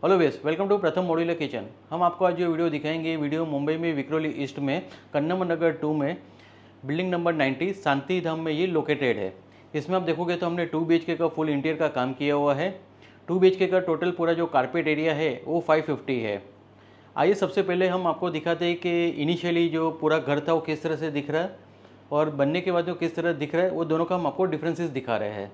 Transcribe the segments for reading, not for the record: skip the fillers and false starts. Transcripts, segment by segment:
Hello वेस, welcome to प्रथम modular kitchen. हम आपको आज जो वीडियो दिखाएंगे, वीडियो मुंबई में विक्रोली ईस्ट में कन्नम नगर 2 में बिल्डिंग नंबर 90 शांति धाम में ये लोकेटेड है। इसमें आप देखोगे तो हमने 2 BHK का फुल इंटीरियर का काम किया हुआ है। 2 BHK का टोटल पूरा जो कारपेट एरिया है वो 550 है। आइए सबसे पहले हम आपको दिखाते हैं कि इनिशियली जो पूरा घर था वो किस तरह से दिख रहा है और बनने के बाद जो किस तरह दिख रहा है, वो दोनों का हम आपको डिफरेंसेस दिखा रहे हैं।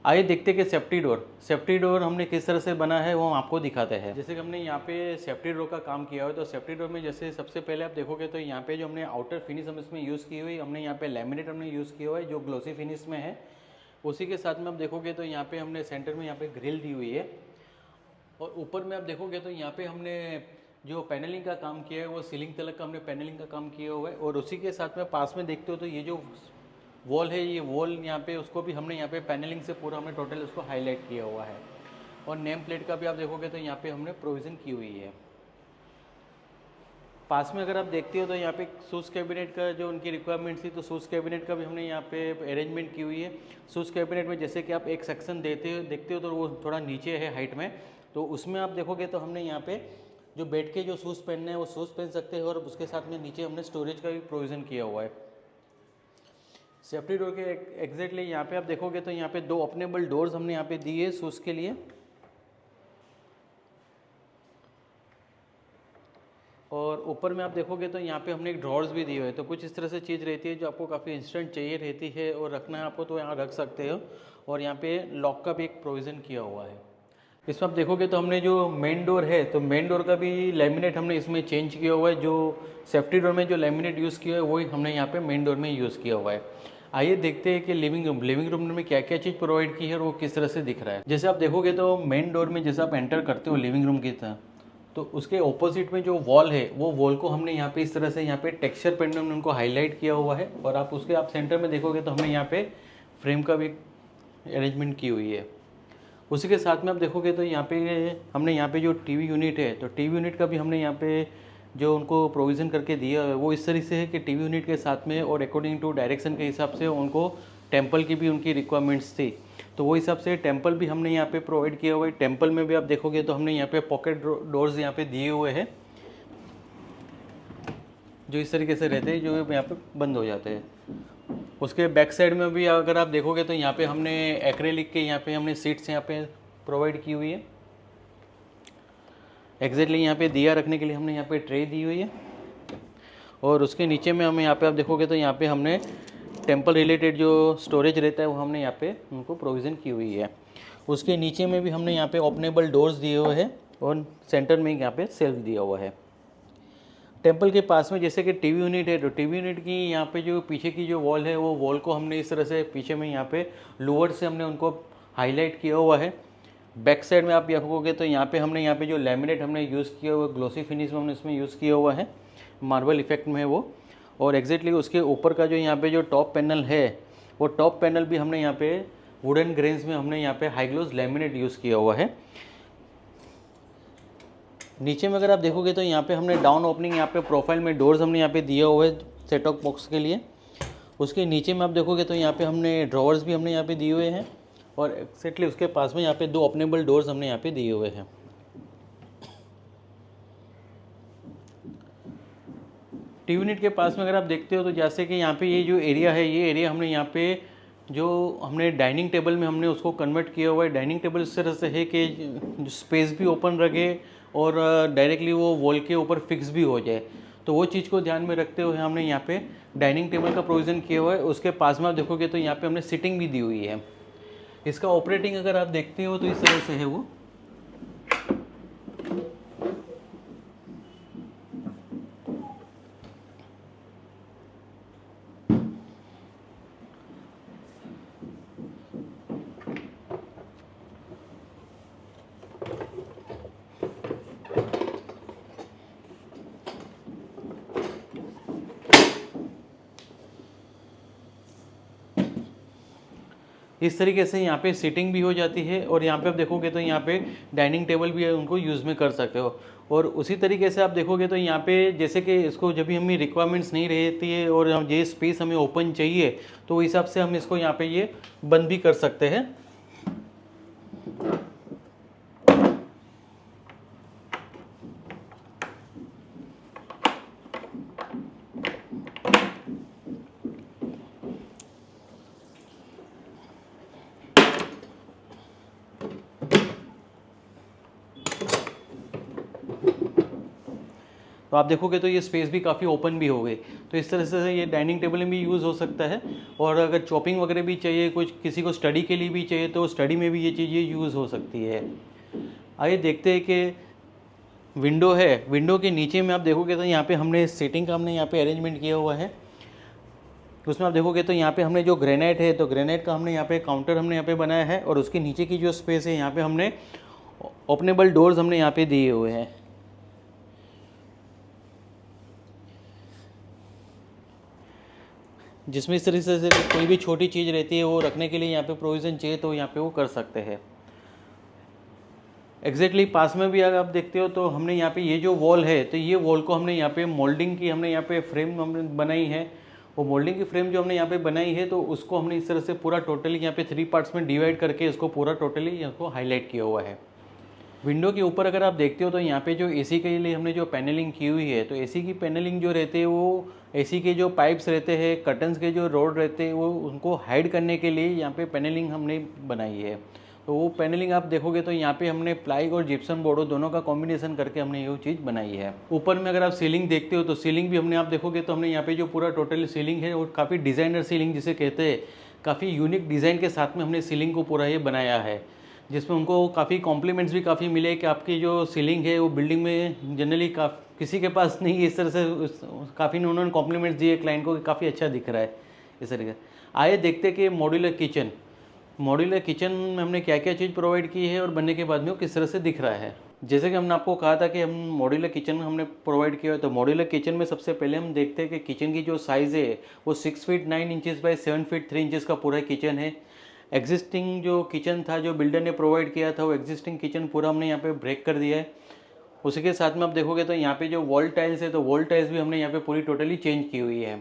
आइए देखते हैं कि सेफ्टी डोर हमने किस तरह से बना है वो हम आपको दिखाते हैं। जैसे कि हमने यहाँ पे सेफ्टी डोर का काम किया हुआ है, तो सेफ्टी डोर में जैसे सबसे पहले आप देखोगे तो यहाँ पे जो हमने आउटर फिनिश हम इसमें यूज़ की हुई, हमने यहाँ पे लैमिनेट हमने यूज़ किया हुआ है जो ग्लोसी फिनिश में है। उसी के साथ में आप देखोगे तो यहाँ पे हमने सेंटर में यहाँ पे ग्रिल दी हुई है और ऊपर में आप देखोगे तो यहाँ पे हमने जो पैनलिंग का काम किया है वो सीलिंग तलक का हमने पैनलिंग का काम किया हुआ है। और उसी के साथ में पास में देखते हो तो ये जो वॉल है, ये वॉल यहाँ पे उसको भी हमने यहाँ पे पैनलिंग से पूरा हमने टोटल उसको हाईलाइट किया हुआ है। और नेम प्लेट का भी आप देखोगे तो यहाँ पे हमने प्रोविज़न की हुई है। पास में अगर आप देखते हो तो यहाँ पे शूज़ कैबिनेट का जो उनकी रिक्वायरमेंट थी, तो शूज़ कैबिनेट का भी हमने यहाँ पे अरेंजमेंट की हुई है। शूज़ कैबिनेट में जैसे कि आप एक सेक्शन देखते हो तो वो थोड़ा नीचे है हाइट में, तो उसमें आप देखोगे तो हमने यहाँ पे जो बैठ के जो शूज़ पहनने हैं वो शूज़ पहन सकते हैं और उसके साथ में नीचे हमने स्टोरेज का भी प्रोविज़न किया हुआ है। सेफ्टी डोर के एग्जैक्टली यहाँ पे आप देखोगे तो यहाँ पे 2 ओपनेबल डोर्स हमने यहाँ पे दिए शूज़ के लिए। और ऊपर में आप देखोगे तो यहाँ पे हमने एक ड्रॉर्स भी दिए हुए हैं। तो कुछ इस तरह से चीज़ रहती है जो आपको काफ़ी इंस्टेंट चाहिए रहती है और रखना है आपको तो यहाँ रख सकते हो। और यहाँ पे लॉक का भी एक प्रोविज़न किया हुआ है। इसमें आप देखोगे तो हमने जो मेन डोर है, तो मेन डोर का भी लैमिनेट हमने इसमें चेंज किया हुआ है। जो सेफ्टी डोर में जो लैमिनेट यूज़ किया है वही हमने यहाँ पे मेन डोर में यूज़ किया हुआ है। आइए देखते हैं कि लिविंग रूम में क्या क्या चीज़ प्रोवाइड की है और वो किस तरह से दिख रहा है। जैसे आप देखोगे तो मेन डोर में जैसे आप एंटर करते हो लिविंग रूम की तरह, तो उसके ऑपोजिट में जो वॉल है वो वॉल को हमने यहाँ पे इस तरह से यहाँ पे टेक्सचर पेंट में उनको हाईलाइट किया हुआ है। और आप उसके आप सेंटर में देखोगे तो हमने यहाँ पे फ्रेम का भी अरेंजमेंट की हुई है। उसी के साथ में आप देखोगे तो यहाँ पे हमने यहाँ पे जो टीवी यूनिट है, तो टीवी यूनिट का भी हमने यहाँ पे जो उनको प्रोविज़न करके दिया है वो इस तरह से है कि टीवी यूनिट के साथ में और अकॉर्डिंग टू डायरेक्शन के हिसाब से उनको टेम्पल की भी उनकी रिक्वायरमेंट्स थी, तो वो हिसाब से टेम्पल भी हमने यहाँ पे प्रोवाइड किया हुआ है। टेम्पल में भी आप देखोगे तो हमने यहाँ पे पॉकेट डोर्स यहाँ पे दिए हुए हैं जो इस तरीके से रहते हैं, जो यहाँ पे बंद हो जाते हैं। उसके बैक साइड में भी अगर आप देखोगे तो यहाँ पे हमने एक्रेलिक के यहाँ पे हमने सीट्स यहाँ पे प्रोवाइड की हुई है। एग्जैक्टली यहाँ पे दिया रखने के लिए हमने यहाँ पे ट्रे दी हुई है। और उसके नीचे में हमें यहाँ पे आप देखोगे तो यहाँ पे हमने टेम्पल रिलेटेड जो स्टोरेज रहता है वो हमने यहाँ पे उनको प्रोविज़न की हुई है। उसके नीचे में भी हमने यहाँ पे ओपनेबल डोर्स दिए हुए हैं और सेंटर में यहाँ पे सेल्फ दिया हुआ है। टेम्पल के पास में जैसे कि टीवी यूनिट है, तो टीवी यूनिट की यहाँ पे जो पीछे की जो वॉल है वो वॉल को हमने इस तरह से पीछे में यहाँ पे लोअर से हमने उनको हाईलाइट किया हुआ है। बैक साइड में आप देखोगे तो यहाँ पे हमने यहाँ पे जो लैमिनेट हमने यूज़ किया हुआ ग्लोसी फिनिश में हमने इसमें यूज़ किया हुआ है, मार्बल इफेक्ट में है वो। और एग्जैक्टली उसके ऊपर का जो यहाँ पे जो टॉप पैनल है, वो टॉप पैनल भी हमने यहाँ पे वुडन ग्रेन्स में हमने यहाँ पे हाई ग्लोस लैमिनेट यूज़ किया हुआ है। नीचे में अगर आप देखोगे तो यहाँ पे हमने डाउन ओपनिंग, यहाँ पे प्रोफाइल में डोर्स हमने यहाँ पे दिया हुआ है सेट टॉप बॉक्स के लिए। उसके नीचे में आप देखोगे तो यहाँ पे हमने ड्रॉवर्स भी हमने यहाँ पे दिए हुए हैं, और एक्जैक्टली उसके पास में यहाँ पे 2 ओपनेबल डोर्स हमने यहाँ पे दिए हुए हैं। टीवी यूनिट के पास में अगर आप देखते हो तो जैसे कि यहाँ पे ये जो एरिया है, ये एरिया हमने यहाँ पे जो हमने डाइनिंग टेबल में हमने उसको कन्वर्ट किया हुआ है। डाइनिंग टेबल इस तरह से है कि स्पेस भी ओपन रखे और डायरेक्टली वो वॉल के ऊपर फिक्स भी हो जाए। तो वो चीज़ को ध्यान में रखते हुए हमने यहाँ पे डाइनिंग टेबल का प्रोविज़न किया हुआ है। उसके पास में आप देखोगे तो यहाँ पे हमने सीटिंग भी दी हुई है। इसका ऑपरेटिंग अगर आप देखते हो तो इस तरह से है वो। इस तरीके से यहाँ पे सीटिंग भी हो जाती है, और यहाँ पे आप देखोगे तो यहाँ पे डाइनिंग टेबल भी है, उनको यूज़ में कर सकते हो। और उसी तरीके से आप देखोगे तो यहाँ पे जैसे कि इसको जब भी हमें रिक्वायरमेंट्स नहीं रहती है और ये स्पेस हमें ओपन चाहिए, तो उस हिसाब से हम इसको यहाँ पे ये बंद भी कर सकते हैं। तो आप देखोगे तो ये स्पेस भी काफ़ी ओपन भी हो गई। तो इस तरह से ये डाइनिंग टेबल में भी यूज़ हो सकता है, और अगर चॉपिंग वगैरह भी चाहिए, कुछ किसी को स्टडी के लिए भी चाहिए, तो स्टडी में भी ये चीज़ें यूज़ हो सकती है। आइए देखते हैं कि विंडो है, विंडो के नीचे में आप देखोगे तो यहाँ पे हमने सीटिंग का हमने यहाँ पे अरेंजमेंट किया हुआ है। उसमें आप देखोगे तो यहाँ पे हमने जो ग्रेनाइट है, तो ग्रेनाइट का हमने यहाँ पे काउंटर हमने यहाँ पे बनाया है, और उसके नीचे की जो स्पेस है यहाँ पे हमने ओपनेबल डोर्स हमने यहाँ पे दिए हुए हैं। जिसमें इस तरीके से कोई भी छोटी चीज़ रहती है वो रखने के लिए यहाँ पे प्रोविज़न चाहिए तो यहाँ पे वो कर सकते हैं। एग्जैक्टली पास में भी अगर आप देखते हो तो हमने यहाँ पे ये जो वॉल है, तो ये वॉल को हमने यहाँ पे मोल्डिंग की हमने यहाँ पे फ्रेम हमने बनाई है। वो मोल्डिंग की फ्रेम जो हमने यहाँ पे बनाई है, तो उसको हमने इस तरह से पूरा टोटली यहाँ पे 3 पार्ट्स में डिवाइड करके इसको पूरा टोटली इसको हाईलाइट किया हुआ है। विंडो के ऊपर अगर आप देखते हो तो यहाँ पे जो एसी के लिए हमने जो पैनलिंग की हुई है, तो एसी की पैनलिंग जो रहते हैं वो एसी के जो पाइप्स रहते हैं, कर्टन्स के जो रोड रहते हैं, वो उनको हाइड करने के लिए यहाँ पे पैनलिंग हमने बनाई है। तो वो पैनलिंग आप देखोगे तो यहाँ पे हमने प्लाई और जिप्सम बोर्डो दोनों का कॉम्बिनेशन करके हमने ये चीज़ बनाई है। ऊपर में अगर आप सीलिंग देखते हो तो सीलिंग भी हमने आप देखोगे तो हमने यहाँ पे जो पूरा टोटल सीलिंग है वो काफ़ी डिज़ाइनर सीलिंग जिसे कहते हैं, काफ़ी यूनिक डिज़ाइन के साथ में हमने सीलिंग को पूरा ये बनाया है, जिसमें उनको काफ़ी कॉम्प्लीमेंट्स भी काफ़ी मिले कि आपकी जो सीलिंग है वो बिल्डिंग में जनरली किसी के पास नहीं है। इस तरह से काफ़ी उन्होंने कॉम्प्लीमेंट्स दिए क्लाइंट को कि काफ़ी अच्छा दिख रहा है इस तरीके से। आइए देखते हैं कि मॉड्यूलर किचन में हमने क्या क्या चीज़ प्रोवाइड की है और बनने के बाद में वो किस तरह से दिख रहा है। जैसे कि हमने आपको कहा था कि हम मॉड्यूलर किचन हमने प्रोवाइड किया है, तो मॉड्यूलर किचन में सबसे पहले हम देखते हैं कि किचन की जो साइज़ है वो 6 feet 9 inches by 7 feet 3 inches का पूरा किचन है। एग्जिस्टिंग जो किचन था जो बिल्डर ने प्रोवाइड किया था, वो एग्जिस्टिंग किचन पूरा हमने यहाँ पे ब्रेक कर दिया है। उसी के साथ में आप देखोगे तो यहाँ पे जो वॉल टाइल्स है, तो वॉल टाइल्स भी हमने यहाँ पे पूरी टोटली चेंज की हुई है।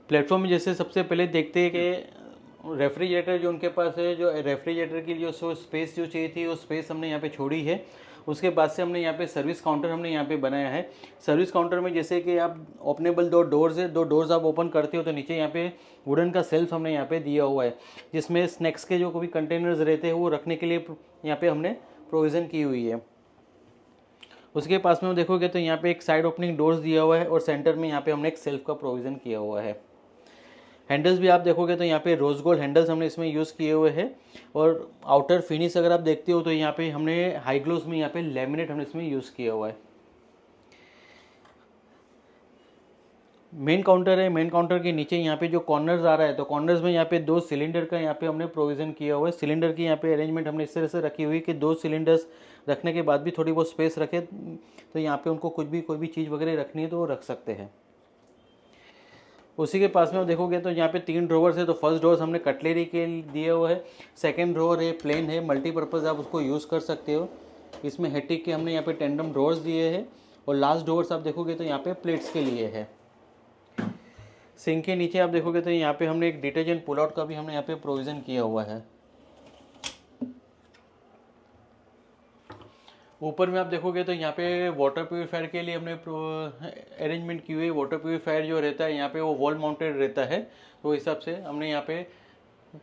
प्लेटफॉर्म में जैसे सबसे पहले देखते हैं कि रेफ्रिजरेटर जो उनके पास है, जो रेफ्रिजरेटर की जो स्पेस जो चाहिए थी वो स्पेस हमने यहाँ पे छोड़ी है। उसके बाद से हमने यहाँ पे सर्विस काउंटर हमने यहाँ पे बनाया है। सर्विस काउंटर में जैसे कि आप ओपनेबल 2 डोर्स है, 2 डोर्स आप ओपन करते हो तो नीचे यहाँ पे वुडन का सेल्फ हमने यहाँ पे दिया हुआ है, जिसमें स्नैक्स के जो कोई कंटेनर्स रहते हैं वो रखने के लिए यहाँ पे हमने प्रोविज़न की हुई है। उसके पास में देखोगे तो यहाँ पे एक साइड ओपनिंग डोर्स दिया हुआ है, और सेंटर में यहाँ पे हमने एक सेल्फ का प्रोविज़न किया हुआ है। हैंडल्स भी आप देखोगे तो यहाँ पे रोज गोल्ड हैंडल्स हमने इसमें यूज़ किए हुए हैं, और आउटर फिनिश अगर आप देखते हो तो यहाँ पे हमने हाई ग्लोस में यहाँ पे लेमिनेट हमने इसमें यूज़ किया हुआ है। मेन काउंटर है, मेन काउंटर के नीचे यहाँ पे जो कॉर्नर्स आ रहा है, तो कॉर्नर्स में यहाँ पे 2 सिलेंडर का यहाँ पे हमने प्रोविज़न किया हुआ है। सिलेंडर की यहाँ पे अरेंजमेंट हमने इस तरह से रखी हुई कि 2 सिलेंडर्स रखने के बाद भी थोड़ी बहुत स्पेस रखे, तो यहाँ पे उनको कोई भी चीज़ वगैरह रखनी है तो वो रख सकते हैं। उसी के पास में आप देखोगे तो यहाँ पे 3 ड्रॉवर्स है। तो फर्स्ट ड्रॉवर्स हमने कटलेरी के दिए हुए है, सेकंड ड्रॉवर है प्लेन है, मल्टीपर्पज़ आप उसको यूज़ कर सकते हो। इसमें हेटिक के हमने यहाँ पे टेंडम ड्रॉर्स दिए हैं और लास्ट ड्रॉर्स आप देखोगे तो यहाँ पे प्लेट्स के लिए है। सिंक के नीचे आप देखोगे तो यहाँ पे हमने एक डिटर्जेंट पुल आउट का भी हमने यहाँ पे प्रोविज़न किया हुआ है। ऊपर में आप देखोगे तो यहाँ पे वाटर प्यूरीफायर के लिए हमने अरेंजमेंट की हुई है। वाटर प्यूरीफायर जो रहता है यहाँ पे वो वॉल माउंटेड रहता है, तो हिसाब से हमने यहाँ पे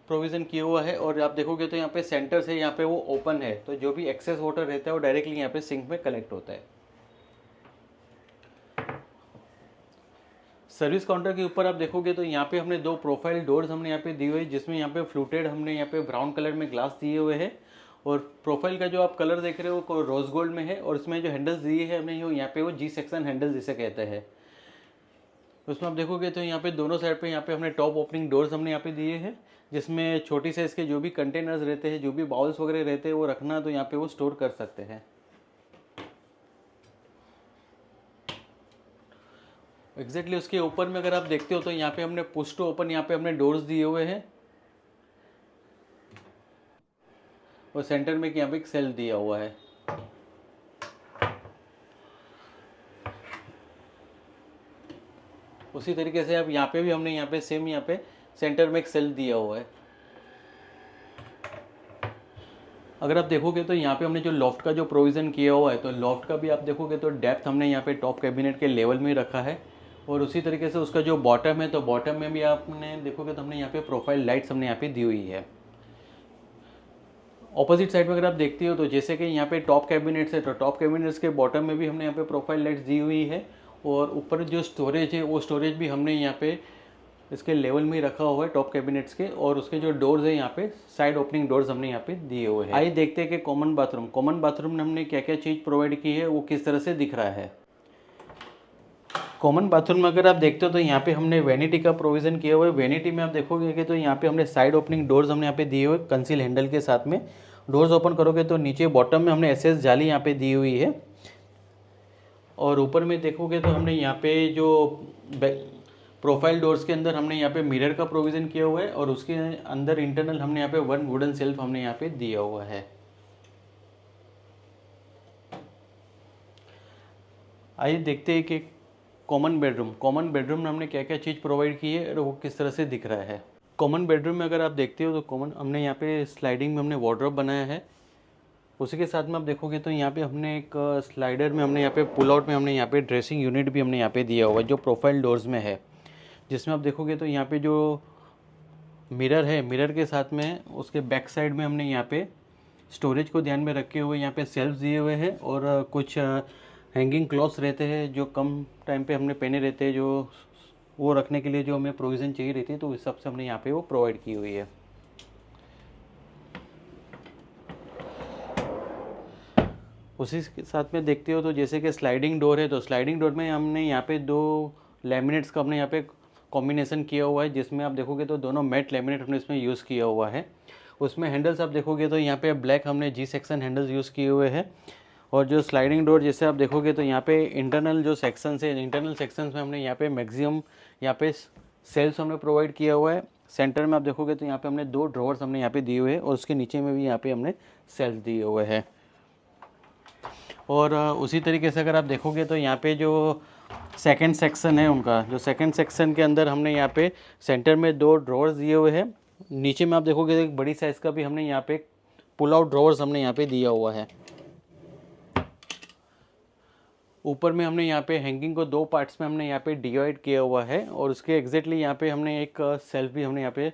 प्रोविज़न किया हुआ है। और आप देखोगे तो यहाँ पे सेंटर से यहाँ पे वो ओपन है, तो जो भी एक्सेस वाटर रहता है वो डायरेक्टली यहाँ पे सिंक में कलेक्ट होता है। सर्विस काउंटर के ऊपर आप देखोगे तो यहाँ पे हमने 2 प्रोफाइल डोर्स हमने यहाँ पे दिए हुए, जिसमें यहाँ पे फ्लूटेड हमने यहाँ पे ब्राउन कलर में ग्लास दिए हुए हैं। और प्रोफाइल का जो आप कलर देख रहे हो वो रोज गोल्ड में है। और इसमें जो हैंडल्स दिए हैं हमने यहाँ पे वो जी सेक्शन हैंडल जिसे कहते हैं। उसमें आप देखोगे तो यहाँ पे दोनों साइड पे यहाँ पे हमने टॉप ओपनिंग डोर्स हमने यहाँ पे दिए हैं, जिसमें छोटी साइज़ के जो भी कंटेनर्स रहते हैं, जो भी बाउल्स वगैरह रहते हैं वो रखना तो यहाँ पे वो स्टोर कर सकते हैं। एग्जैक्टली उसके ऊपर में अगर आप देखते हो तो यहाँ पे हमने पुश टू ओपन यहाँ पे हमने डोर्स दिए हुए हैं और सेंटर में यहाँ पे एक सेल दिया हुआ है। उसी तरीके से अब यहाँ पे भी हमने यहाँ पे सेम यहाँ पे सेंटर में एक सेल दिया हुआ है। अगर आप देखोगे तो यहाँ पे हमने जो लॉफ्ट का जो प्रोविज़न किया हुआ है, तो लॉफ्ट का भी आप देखोगे तो डेप्थ हमने यहाँ पे टॉप कैबिनेट के लेवल में रखा है। और उसी तरीके से उसका जो बॉटम है, तो बॉटम में भी आपने देखोगे तो हमने यहाँ पे प्रोफाइल लाइट्स हमने यहाँ पे दी हुई है। ऑपोजिट साइड में अगर आप देखते हो तो जैसे कि यहाँ पे टॉप कैबिनेट्स है, तो टॉप कैबिनेट्स के बॉटम में भी हमने यहाँ पे प्रोफाइल लाइट्स दी हुई है। और ऊपर जो स्टोरेज है वो स्टोरेज भी हमने यहाँ पे इसके लेवल में ही रखा हुआ है टॉप कैबिनेट्स के। और उसके जो डोर्स है यहाँ पे साइड ओपनिंग डोर्स हमने यहाँ पे दिए हुए हैं। आइए देखते हैं कि कॉमन बाथरूम में हमने क्या क्या चीज़ प्रोवाइड की है, वो किस तरह से दिख रहा है। कॉमन बाथरूम में अगर आप देखते हो तो यहाँ पे हमने वैनिटी का प्रोविज़न किया हुआ है। वैनिटी में आप देखोगे कि तो यहाँ पे हमने साइड ओपनिंग डोर्स हमने यहाँ पे दिए हुए कंसील हैंडल के साथ में। डोर्स ओपन करोगे तो नीचे बॉटम में हमने एसएस जाली यहाँ पे दी हुई है। और ऊपर में देखोगे तो हमने यहाँ पे जो प्रोफाइल डोर्स के अंदर हमने यहाँ पे मिरर का प्रोविज़न किया हुआ है। और उसके अंदर इंटरनल हमने यहाँ पे 1 वुडन शेल्फ हमने यहाँ पे दिया हुआ है। आइए देखते हैं कि कॉमन बेडरूम में हमने क्या क्या चीज़ प्रोवाइड की है और वो किस तरह से दिख रहा है। कॉमन बेडरूम में अगर आप देखते हो तो हमने यहाँ पे स्लाइडिंग में हमने वार्डरोब बनाया है। उसी के साथ में आप देखोगे तो यहाँ पे हमने एक स्लाइडर में हमने यहाँ पे पुल आउट में हमने यहाँ पे ड्रेसिंग यूनिट भी हमने यहाँ पे दिया हुआ है, जो प्रोफाइल डोर्स में है। जिसमें आप देखोगे तो यहाँ पे जो मिरर है, मिरर के साथ में उसके बैक साइड में हमने यहाँ पे स्टोरेज को ध्यान में रखे हुए यहाँ पे सेल्फ दिए हुए हैं। और कुछ हैंगिंग क्लॉथ्स रहते हैं जो कम टाइम पे हमने पहने रहते हैं, जो वो रखने के लिए जो हमें प्रोविज़न चाहिए रहती है, तो उस हिसाब से हमने यहाँ पे वो प्रोवाइड की हुई है। उसी के साथ में देखते हो तो जैसे कि स्लाइडिंग डोर है, तो स्लाइडिंग डोर में हमने यहाँ पे 2 लैमिनेट्स का हमने यहाँ पे कॉम्बिनेशन किया हुआ है। जिसमें आप देखोगे तो दोनों मैट लैमिनेट हमने इसमें यूज़ किया हुआ है। उसमें हैंडल्स आप देखोगे तो यहाँ पे ब्लैक हमने जी सेक्शन हैंडल्स यूज़ किए हुए हैं। और जो स्लाइडिंग डोर जैसे आप देखोगे तो यहाँ पे इंटरनल जो सेक्शंस है, इंटरनल सेक्शंस में हमने यहाँ पे मैक्सिमम यहाँ पे सेल्स हमने प्रोवाइड किया हुआ है। सेंटर में आप देखोगे तो यहाँ पे हमने 2 ड्रॉवर्स हमने यहाँ पे दिए हुए हैं और उसके नीचे में भी यहाँ पे हमने सेल्स दिए हुए हैं। और उसी तरीके से अगर आप देखोगे तो यहाँ पे जो सेकंड सेक्शन है उनका, जो सेकंड सेक्शन के अंदर हमने यहाँ पे सेंटर में 2 ड्रॉवर्स दिए हुए हैं। नीचे में आप देखोगे तो एक बड़ी साइज़ का भी हमने यहाँ पे पुल आउट ड्रॉवर्स हमने यहाँ पे दिया हुआ है। ऊपर में हमने यहाँ पे हैंगिंग को 2 पार्ट्स में हमने यहाँ पे डिवाइड किया हुआ है। और उसके एग्जैक्टली यहाँ पे हमने एक सेल्फ भी हमने यहाँ पे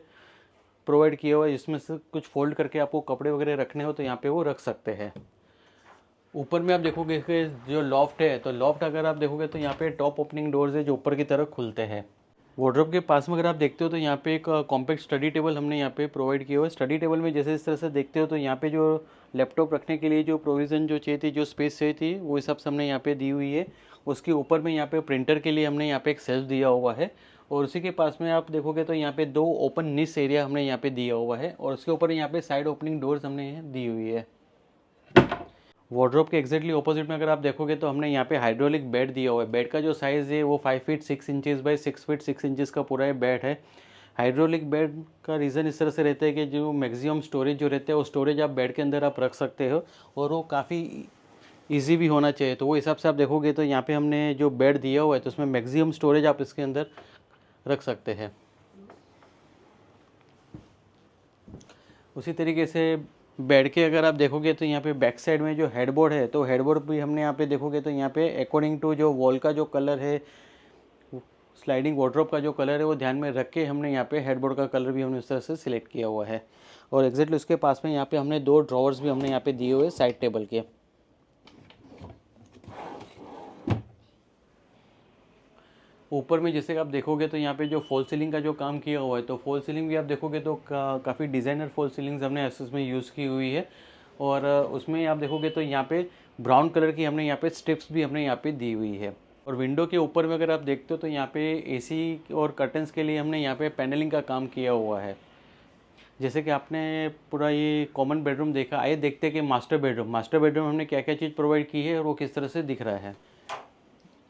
प्रोवाइड किया हुआ है, जिसमें से कुछ फोल्ड करके आपको कपड़े वगैरह रखने हो तो यहाँ पे वो रख सकते हैं। ऊपर में आप देखोगे कि जो लॉफ्ट है, तो लॉफ्ट अगर आप देखोगे तो यहाँ पे टॉप ओपनिंग डोर्स है जो ऊपर की तरफ खुलते हैं। वार्डरोब के पास में अगर आप देखते हो तो यहाँ पे एक कॉम्पैक्ट स्टडी टेबल हमने यहाँ पे प्रोवाइड किया हुआ है। स्टडी टेबल में जैसे इस तरह से देखते हो तो यहाँ पे जो लैपटॉप रखने के लिए जो प्रोविज़न जो चाहिए थी, जो स्पेस चाहिए थी, वो हिसाब से हमने यहाँ पे दी हुई है। उसके ऊपर में यहाँ पे प्रिंटर के लिए हमने यहाँ पे एक सेल्फ दिया हुआ है। और उसी के पास में आप देखोगे तो यहाँ पे 2 ओपन निस एरिया हमने यहाँ पे दिया हुआ है। और उसके ऊपर यहाँ पे साइड ओपनिंग डोर्स हमने दी हुई है। वार्डरोब के एग्जैक्टली ऑपोजिट में अगर आप देखोगे तो हमने यहाँ पे हाइड्रोलिक बेड दिया हुआ है। बेड का जो साइज़ है वो 5 feet 6 inches by 6 feet 6 inches का पूरा बेड है। हाइड्रोलिक बेड का रीज़न इस तरह से रहता है कि जो मैक्सिमम स्टोरेज जो रहता है वो स्टोरेज आप बेड के अंदर आप रख सकते हो और वो काफ़ी इजी भी होना चाहिए। तो वो हिसाब से आप देखोगे तो यहाँ पे हमने जो बेड दिया हुआ है तो उसमें मैक्सिमम स्टोरेज आप इसके अंदर रख सकते हैं। उसी तरीके से बेड के अगर आप देखोगे तो यहाँ पे बैक साइड में जो हेडबोर्ड है तो हेडबोर्ड भी हमने यहाँ पे देखोगे तो यहाँ पे अकॉर्डिंग टू जो वॉल का जो कलर है, स्लाइडिंग वार्डरोब का जो कलर है वो ध्यान में रख के हमने यहाँ पे हेडबोर्ड का कलर भी हमने उस तरह से सिलेक्ट किया हुआ है। और एग्जैक्टली उसके पास में यहाँ पे हमने 2 ड्रॉवर्स भी हमने यहाँ पे दिए हुए साइड टेबल के। ऊपर में जैसे आप देखोगे तो यहाँ पे जो फॉल सीलिंग का जो काम किया हुआ है तो फॉल सीलिंग भी आप देखोगे तो काफ़ी डिज़ाइनर फॉल सीलिंग्स हमने एसएस में यूज़ की हुई है। और उसमें आप देखोगे तो यहाँ पे ब्राउन कलर की हमने यहाँ पे स्ट्रिप्स भी हमने यहाँ पे दी हुई है। और विंडो के ऊपर में अगर आप देखते हो तो यहाँ पे एसी और कर्टन्स के लिए हमने यहाँ पे पैनलिंग का काम किया हुआ है। जैसे कि आपने पूरा ये कॉमन बेडरूम देखा, आइए देखते हैं कि मास्टर बेडरूम हमने क्या क्या चीज़ प्रोवाइड की है और वो किस तरह से दिख रहा है।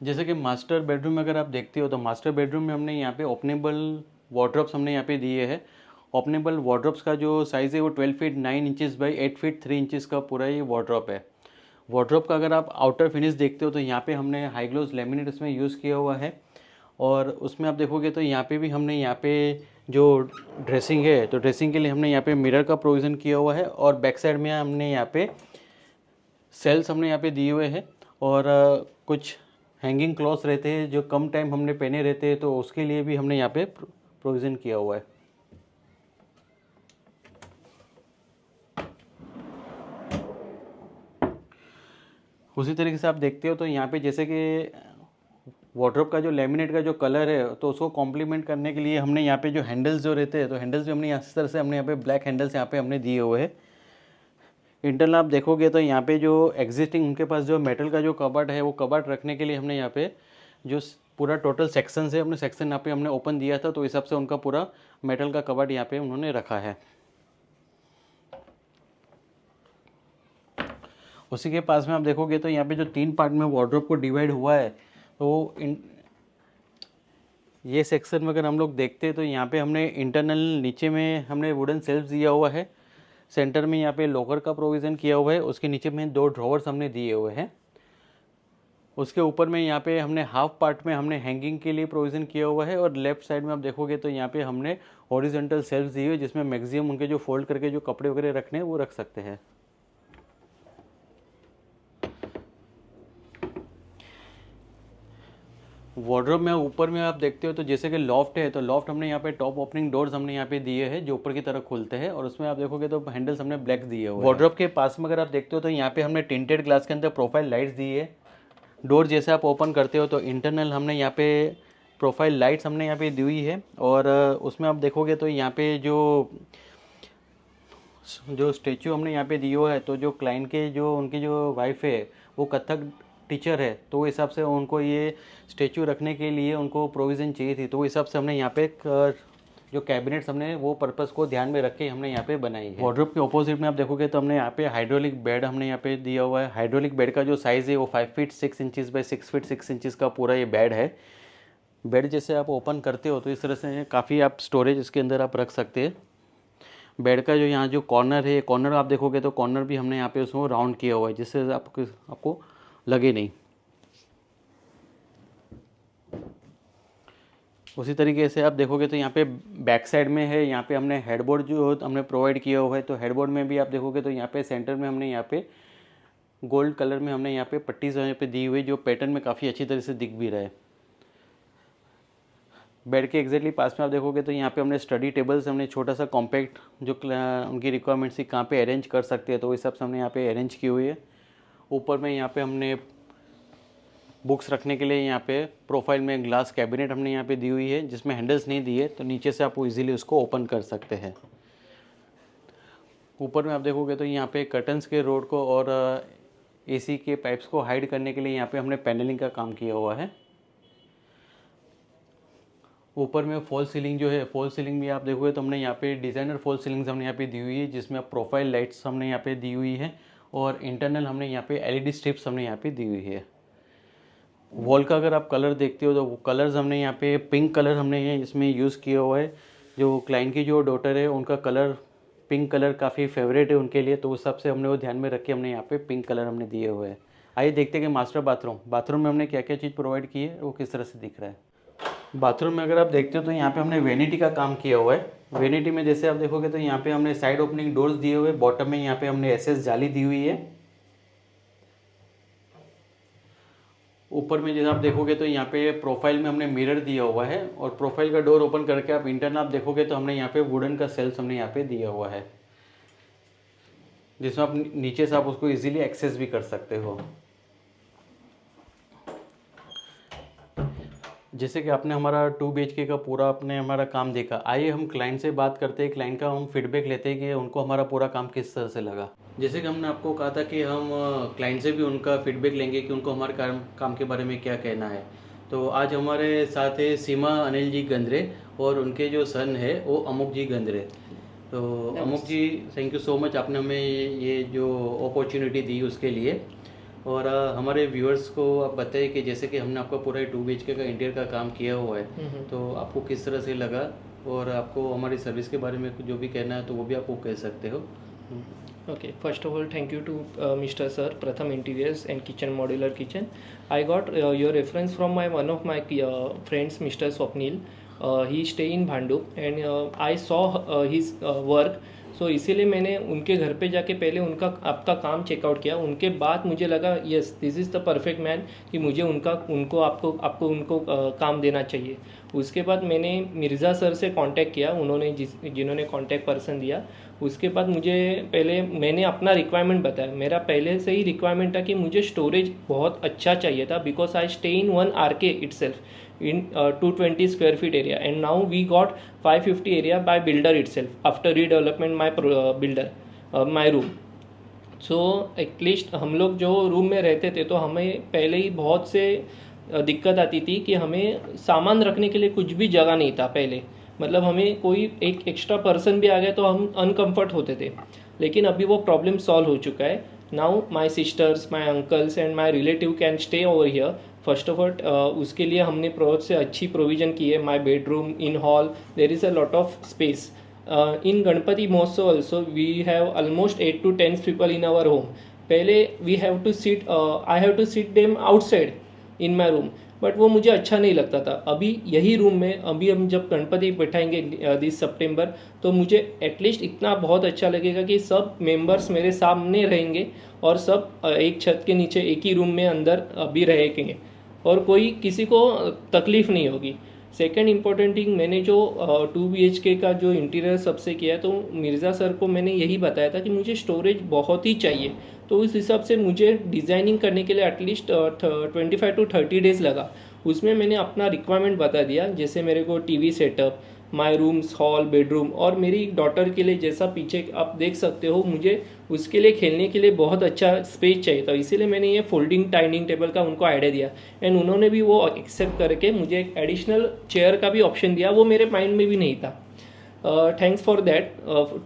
जैसे कि मास्टर बेडरूम में अगर आप देखते हो तो मास्टर बेडरूम में हमने यहाँ पे ओपनेबल वार्डरोब्स हमने यहाँ पे दिए हैं। ओपनेबल वार्डरोब्स का जो साइज़ है वो 12 feet 9 inches by 8 feet 3 inches का पूरा ये वार्डरोब है। वार्डरोब का अगर आप आउटर फिनिश देखते हो तो यहाँ पे हमने हाई ग्लोस लेमिनेट इसमें यूज़ किया हुआ है। और उसमें आप देखोगे तो यहाँ पे भी हमने यहाँ पे जो ड्रेसिंग है तो ड्रेसिंग के लिए हमने यहाँ पे मिरर का प्रोविज़न किया हुआ है। और बैक साइड में हमने यहाँ पे सेल्स हमने यहाँ पे दिए हुए हैं। और कुछ हैंगिंग क्लॉथ्स रहते हैं जो कम टाइम हमने पहने रहते हैं तो उसके लिए भी हमने यहाँ पे प्रोविज़न किया हुआ है। उसी तरीके से आप देखते हो तो यहाँ पे जैसे कि वार्डरोब का जो लेमिनेट का जो कलर है तो उसको कॉम्प्लीमेंट करने के लिए हमने यहाँ पे जो हैंडल्स जो रहते हैं तो हैंडल्स भी हमने इस तरह से हमने यहाँ पे ब्लैक हैंडल्स यहाँ पे हमने दिए हुए हैं। इंटरनल आप देखोगे तो यहाँ पे जो एग्जिस्टिंग उनके पास जो मेटल का जो कबर्ड है वो कबर्ड रखने के लिए हमने यहाँ पे जो पूरा टोटल सेक्शन है अपने सेक्शन यहाँ पे हमने ओपन दिया था तो इस हिसाब से उनका पूरा मेटल का कबर्ड यहाँ पे उन्होंने रखा है। उसी के पास में आप देखोगे तो यहाँ पे जो 3 पार्ट में वार्डरोब को डिवाइड हुआ है तो ये सेक्शन में अगर हम लोग देखते हैं तो यहाँ पे हमने इंटरनल नीचे में हमने वुडन सेल्फ दिया हुआ है। सेंटर में यहाँ पे लॉकर का प्रोविज़न किया हुआ है। उसके नीचे में 2 ड्रॉवर्स हमने दिए हुए हैं। उसके ऊपर में यहाँ पे हमने हाफ पार्ट में हमने हैंगिंग के लिए प्रोविज़न किया हुआ है। और लेफ्ट साइड में आप देखोगे तो यहाँ पे हमने हॉरिजॉन्टल सेल्फ दी हुई है जिसमें मैक्सिमम उनके जो फोल्ड करके जो कपड़े वगैरह रखने हैं वो रख सकते हैं। वार्डरोब में ऊपर में आप देखते हो तो जैसे कि लॉफ्ट है तो लॉफ्ट हमने यहाँ पे टॉप ओपनिंग डोर्स हमने यहाँ पे दिए हैं जो ऊपर की तरफ खुलते हैं। और उसमें आप देखोगे तो हैंडल्स हमने ब्लैक दिए हुए हैं। वार्डरोब के पास में अगर आप देखते हो तो यहाँ पे हमने टिंटेड ग्लास के अंदर प्रोफाइल लाइट्स दी है। डोर जैसे आप ओपन करते हो तो इंटरनल हमने यहाँ पे प्रोफाइल लाइट्स हमने यहाँ पे दी हुई है। और उसमें आप देखोगे तो यहाँ पे जो स्टेचू हमने यहाँ पे दिया हुआ है तो जो क्लाइंट के जो उनकी जो वाइफ है वो कथक टीचर है तो उस हिसाब से उनको ये स्टेचू रखने के लिए उनको प्रोविज़न चाहिए थी तो उस हिसाब से हमने यहाँ पे जो कैबिनेट्स हमने वो पर्पस को ध्यान में रख के हमने यहाँ पे बनाई है। वार्डरोब के ऑपोजिट में आप देखोगे तो हमने यहाँ पे हाइड्रोलिक बेड हमने यहाँ पे दिया हुआ है। हाइड्रोलिक बेड का जो साइज़ है वो 5 feet 6 inches by 6 feet 6 inches का पूरा ये बेड है। बेड जैसे आप ओपन करते हो तो इस तरह से काफ़ी आप स्टोरेज इसके अंदर आप रख सकते हैं। बेड का जो यहाँ जो कॉर्नर है कॉर्नर आप देखोगे तो कॉर्नर भी हमने यहाँ पे उसको राउंड किया हुआ है जिससे आपको लगे नहीं। उसी तरीके से आप देखोगे तो यहाँ पे बैक साइड में है यहाँ पे हमने हेडबोर्ड जो हमने प्रोवाइड किया हुआ है तो हेडबोर्ड में भी आप देखोगे तो यहाँ पे सेंटर में हमने यहाँ पे गोल्ड कलर में हमने यहाँ पे पट्टीज यहाँ पे दी हुई जो पैटर्न में काफ़ी अच्छी तरह से दिख भी रहा है। बेड के एग्जैक्टली पास में आप देखोगे तो यहाँ पे हमने स्टडी टेबल्स हमने छोटा सा कॉम्पैक्ट जो उनकी रिक्वायरमेंट्स थी कहाँ पे अरेंज कर सकते हैं तो इस हिसाब से हमने यहाँ पे अरेंज की हुई है। ऊपर में यहाँ पे हमने बुक्स रखने के लिए यहाँ पे प्रोफाइल में ग्लास कैबिनेट हमने यहाँ पे दी हुई है जिसमें हैंडल्स नहीं दिए तो नीचे से आप इजीली उसको ओपन कर सकते हैं। ऊपर में आप देखोगे तो यहाँ पे कर्टन्स के रोड को और एसी के पाइप्स को हाइड करने के लिए यहाँ पे हमने पैनलिंग का काम किया हुआ है। ऊपर में फॉल सीलिंग जो है फॉल सीलिंग भी आप देखोगे तो हमने यहाँ पे डिज़ाइनर फॉल सीलिंग्स हमने यहाँ पे दी हुई है जिसमें प्रोफाइल लाइट्स हमने यहाँ पे दी हुई है। और इंटरनल हमने यहाँ पे एलईडी स्ट्रिप्स हमने यहाँ पे दी हुई है। वॉल का अगर आप कलर देखते हो तो वो कलर्स हमने यहाँ पे पिंक कलर हमने इसमें यूज़ किया हुआ है जो क्लाइंट की जो डॉटर है उनका कलर पिंक कलर काफ़ी फेवरेट है उनके लिए, तो उस हिसाब से हमने वो ध्यान में रख के हमने यहाँ पे पिंक कलर हमने दिए हुए हैं। आइए देखते हैं कि मास्टर बाथरूम में हमने क्या क्या चीज़ प्रोवाइड की है, वो किस तरह से दिख रहा है। बाथरूम में अगर आप देखते हो तो यहाँ पे हमने वेनिटी का काम किया हुआ है। वेनिटी में जैसे आप देखोगे तो यहाँ पे हमने साइड ओपनिंग डोर्स दिए हुए, बॉटम में यहाँ पे हमने एसएस जाली दी हुई है। ऊपर में जैसे आप देखोगे तो यहाँ पे प्रोफाइल में हमने मिरर दिया हुआ है, और प्रोफाइल का डोर ओपन करके आप इंटरनल आप देखोगे तो हमने यहाँ पे वुडन का सेल्स हमने यहाँ पे दिया हुआ है, जिसमें आप नीचे से आप उसको इजीली एक्सेस भी कर सकते हो। जैसे कि आपने हमारा 2 BHK का पूरा आपने हमारा काम देखा, आइए हम क्लाइंट से बात करते हैं, क्लाइंट का हम फीडबैक लेते हैं कि उनको हमारा पूरा काम किस तरह से लगा। जैसे कि हमने आपको कहा था कि हम क्लाइंट से भी उनका फीडबैक लेंगे कि उनको हमारे काम के बारे में क्या कहना है। तो आज हमारे साथ है सीमा अनिल जी गंद्रे, और उनके जो सन है वो अमुक जी गंद्रे। तो अमुक जी, थैंक यू सो मच, आपने हमें ये जो अपॉर्चुनिटी दी उसके लिए। और हमारे व्यूअर्स को आप बताइए कि जैसे कि हमने आपका पूरा 2 BHK का इंटीरियर का काम किया हुआ है, तो आपको किस तरह से लगा, और आपको हमारी सर्विस के बारे में जो भी कहना है तो वो भी आपको कह सकते हो। Okay, first of all, thank you to Mr. Sir, Pratham Interiors and Kitchen Modular Kitchen. I got your reference from one of my friends, Mr. Swapnil. He stay in Bhanduk and I saw his work. So इसीलिए मैंने उनके घर पे जाके पहले उनका आपका काम चेकआउट किया। उनके बाद मुझे लगा yes this is the perfect man, कि मुझे उनको काम देना चाहिए। उसके बाद मैंने मिर्ज़ा सर से कांटेक्ट किया, उन्होंने जिन्होंने कांटेक्ट पर्सन दिया। उसके बाद मैंने अपना रिक्वायरमेंट बताया। मेरा पहले से ही रिक्वायरमेंट था कि मुझे स्टोरेज बहुत अच्छा चाहिए था, because I stay in 1 RK itself in 220 square feet area, and now we got 550 area by builder itself after redevelopment my room. So at least हम लोग जो रूम में रहते थे तो हमें पहले ही बहुत से दिक्कत आती थी कि हमें सामान रखने के लिए कुछ भी जगह नहीं था पहले। मतलब हमें कोई एक एक्स्ट्रा पर्सन भी आ गया तो हम अनकम्फर्ट होते थे, लेकिन अभी वो प्रॉब्लम सॉल्व हो चुका है। Now my sisters, my uncles and my relative can stay over here. First of all उसके लिए हमने बहुत से अच्छी प्रोविज़न की है। My bedroom, in hall, there is a lot of space. In Ganpati Mahotsav also we have almost 8 to 10 people in our home. पहले I have to sit them outside in my room, but वो मुझे अच्छा नहीं लगता था। अभी यही रूम में अभी हम जब गणपति बैठाएंगे दिस सितंबर, तो मुझे एटलीस्ट इतना बहुत अच्छा लगेगा कि सब मेंबर्स मेरे सामने रहेंगे और सब एक छत के नीचे एक ही रूम में अंदर अभी रहेंगे, और कोई किसी को तकलीफ़ नहीं होगी। सेकेंड इम्पॉर्टेंट थिंग, मैंने जो 2 BHK का जो इंटीरियर सबसे किया है, तो मिर्ज़ा सर को मैंने यही बताया था कि मुझे स्टोरेज बहुत ही चाहिए। तो उस हिसाब से मुझे डिज़ाइनिंग करने के लिए एटलीस्ट 25 to 30 days लगा। उसमें मैंने अपना रिक्वायरमेंट बता दिया, जैसे मेरे को TV setup, my rooms, hall, bedroom, और मेरी डॉटर के लिए जैसा पीछे आप देख सकते हो, मुझे उसके लिए खेलने के लिए बहुत अच्छा स्पेस चाहिए था। इसीलिए मैंने ये फोल्डिंग डाइनिंग टेबल का उनको आइडिया दिया, एंड उन्होंने भी वो एक्सेप्ट करके मुझे एक एडिशनल चेयर का भी ऑप्शन दिया, वो मेरे माइंड में भी नहीं था। Thanks for that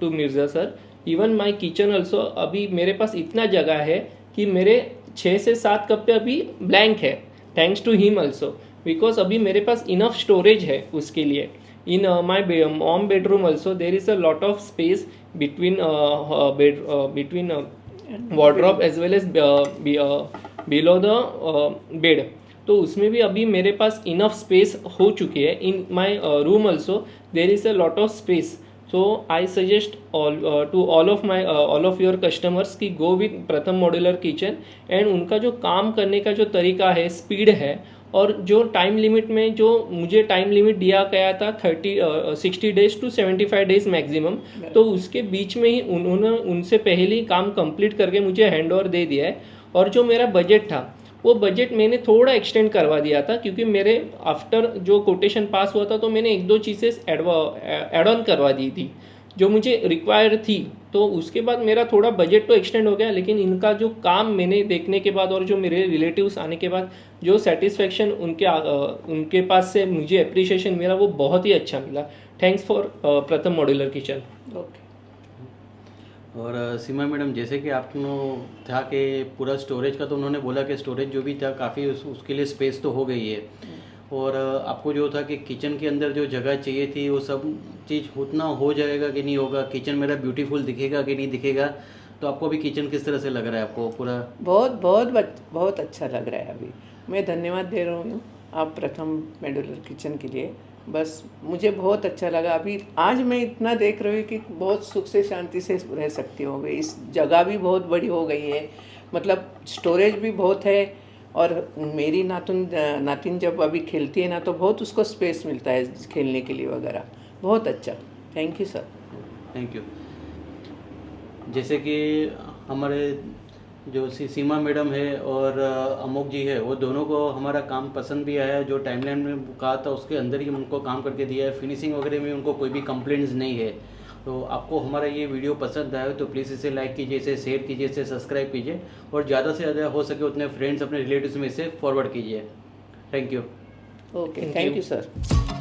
to Mirza sir. Even my kitchen also, अभी मेरे पास इतना जगह है कि मेरे 6 से 7 कप अभी ब्लैंक है, thanks to him also, because अभी मेरे पास इनफ स्टोरेज है उसके लिए। In my mom bedroom also there is a lot of space between wardrobe as well as below the bed. तो उसमें भी अभी मेरे पास इनफ स्पेस हो चुकी है। In my room also there is a lot of space. So I suggest to all of your customers की go with Pratham modular kitchen. And उनका जो काम करने का जो तरीका है, स्पीड है, और जो टाइम लिमिट में जो मुझे टाइम लिमिट दिया गया था 60 days to 75 days मैक्सिमम, तो उसके बीच में ही उन्होंने उनसे पहले ही काम कंप्लीट करके मुझे हैंड ओवर दे दिया है। और जो मेरा बजट था वो बजट मैंने थोड़ा एक्सटेंड करवा दिया था, क्योंकि मेरे आफ्टर जो कोटेशन पास हुआ था तो मैंने 1-2 चीज़ें एड ऑन करवा दी थी जो मुझे रिक्वायर थी। तो उसके बाद मेरा थोड़ा बजट तो एक्सटेंड हो गया, लेकिन इनका जो काम मैंने देखने के बाद और जो मेरे रिलेटिव्स आने के बाद जो सेटिस्फेक्शन उनके पास से मुझे अप्रिशिएशन मिला, वो बहुत ही अच्छा मिला। थैंक्स फॉर प्रथम मॉड्यूलर किचन। ओके। और सीमा मैडम, जैसे कि आपने था कि पूरा स्टोरेज का, तो उन्होंने बोला कि स्टोरेज जो भी था काफ़ी उसके लिए स्पेस तो हो गई है, और आपको जो था कि किचन के अंदर जो जगह चाहिए थी वो सब चीज़ उतना हो जाएगा कि नहीं होगा, किचन मेरा ब्यूटीफुल दिखेगा कि नहीं दिखेगा, तो आपको अभी किचन किस तरह से लग रहा है आपको पूरा? बहुत बहुत बहुत अच्छा लग रहा है। अभी मैं धन्यवाद दे रहा हूँ आप प्रथम मॉड्यूलर किचन के लिए। बस मुझे बहुत अच्छा लगा। अभी आज मैं इतना देख रही हूँ कि बहुत सुख से शांति से रह सकती हूँ। इस जगह भी बहुत बड़ी हो गई है, मतलब स्टोरेज भी बहुत है, और मेरी नातिन जब अभी खेलती है ना तो बहुत उसको स्पेस मिलता है खेलने के लिए वगैरह। बहुत अच्छा, thank you sir. Thank you. जैसे कि हमारे जो सीमा मैडम है और अमोक जी है, वो दोनों को हमारा काम पसंद भी आया है। जो टाइमलाइन में कहा था उसके अंदर ही उनको काम करके दिया है। फिनिशिंग वगैरह में उनको कोई भी कंप्लेंट्स नहीं है। तो आपको हमारा ये वीडियो पसंद आया तो प्लीज़ इसे लाइक कीजिए, इसे शेयर कीजिए, इसे सब्सक्राइब कीजिए, और ज़्यादा से ज़्यादा हो सके उतने फ्रेंड्स अपने रिलेटिव्स में इसे फॉरवर्ड कीजिए। Thank you. Okay, thank you sir.